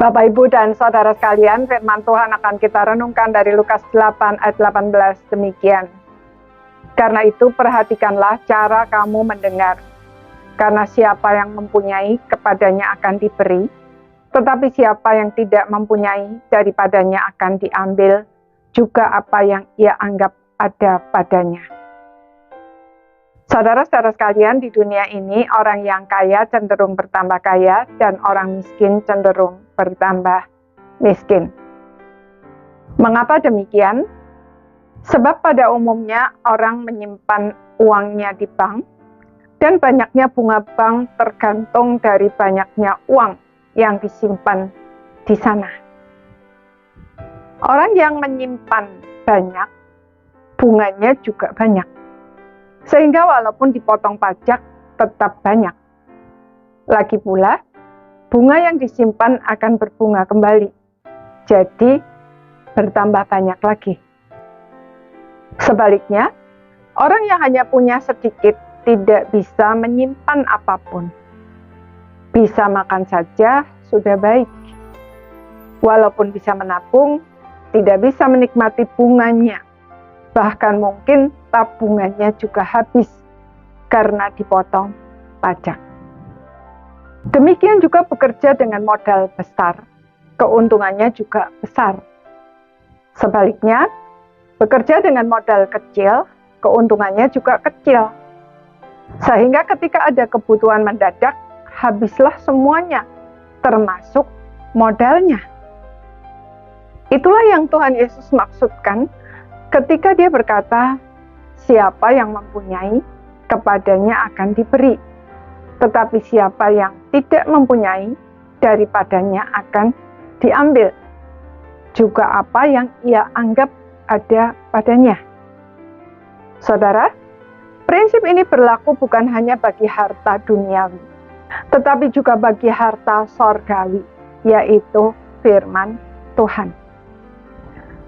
Bapak, Ibu, dan Saudara sekalian, firman Tuhan akan kita renungkan dari Lukas 8 ayat 18 demikian. Karena itu perhatikanlah cara kamu mendengar. Karena siapa yang mempunyai, kepadanya akan diberi. Tetapi siapa yang tidak mempunyai, daripadanya akan diambil juga apa yang ia anggap ada padanya. Saudara-saudara sekalian, di dunia ini orang yang kaya cenderung bertambah kaya dan orang miskin cenderung bertambah miskin. Mengapa demikian? Sebab pada umumnya orang menyimpan uangnya di bank dan banyaknya bunga bank tergantung dari banyaknya uang yang disimpan di sana. Orang yang menyimpan banyak, bunganya juga banyak. Sehingga walaupun dipotong pajak, tetap banyak. Lagi pula, bunga yang disimpan akan berbunga kembali. Jadi, bertambah banyak lagi. Sebaliknya, orang yang hanya punya sedikit tidak bisa menyimpan apapun. Bisa makan saja sudah baik. Walaupun bisa menabung, tidak bisa menikmati bunganya. Bahkan mungkin tabungannya juga habis karena dipotong pajak. Demikian juga bekerja dengan modal besar, keuntungannya juga besar. Sebaliknya, bekerja dengan modal kecil, keuntungannya juga kecil. Sehingga ketika ada kebutuhan mendadak, habislah semuanya, termasuk modalnya. Itulah yang Tuhan Yesus maksudkan ketika dia berkata, siapa yang mempunyai, kepadanya akan diberi. Tetapi siapa yang tidak mempunyai, daripadanya akan diambil. Juga apa yang ia anggap ada padanya. Saudara, prinsip ini berlaku bukan hanya bagi harta duniawi, tetapi juga bagi harta sorgawi, yaitu firman Tuhan.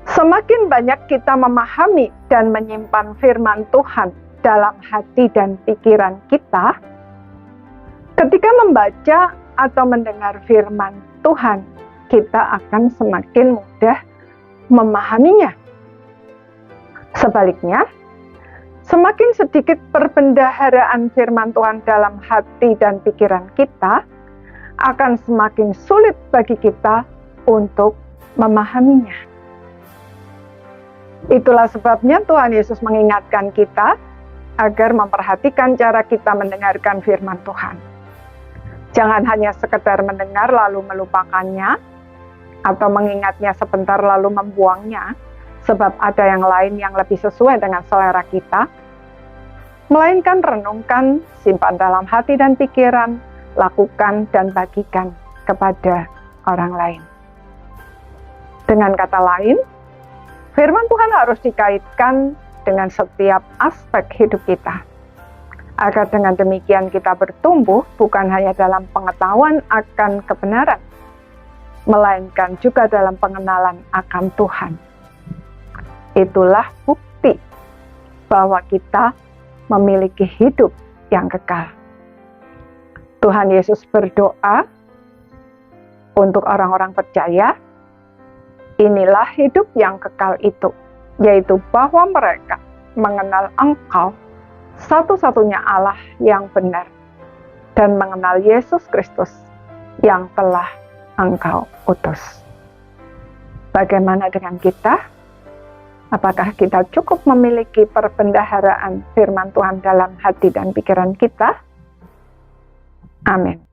Semakin banyak kita memahami dan menyimpan firman Tuhan dalam hati dan pikiran kita, ketika membaca atau mendengar firman Tuhan, kita akan semakin mudah memahaminya. Sebaliknya, semakin sedikit perbendaharaan firman Tuhan dalam hati dan pikiran kita, akan semakin sulit bagi kita untuk memahaminya. Itulah sebabnya Tuhan Yesus mengingatkan kita agar memperhatikan cara kita mendengarkan firman Tuhan. Jangan hanya sekedar mendengar lalu melupakannya, atau mengingatnya sebentar lalu membuangnya, sebab ada yang lain yang lebih sesuai dengan selera kita. Melainkan renungkan, simpan dalam hati dan pikiran, lakukan dan bagikan kepada orang lain. Dengan kata lain, firman Tuhan harus dikaitkan dengan setiap aspek hidup kita. Agar dengan demikian kita bertumbuh bukan hanya dalam pengetahuan akan kebenaran, melainkan juga dalam pengenalan akan Tuhan. Itulah bukti bahwa kita memiliki hidup yang kekal. Tuhan Yesus berdoa untuk orang-orang percaya, inilah hidup yang kekal itu, yaitu bahwa mereka mengenal Engkau, satu-satunya Allah yang benar, dan mengenal Yesus Kristus yang telah Engkau utus. Bagaimana dengan kita? Apakah kita cukup memiliki perbendaharaan firman Tuhan dalam hati dan pikiran kita? Amin.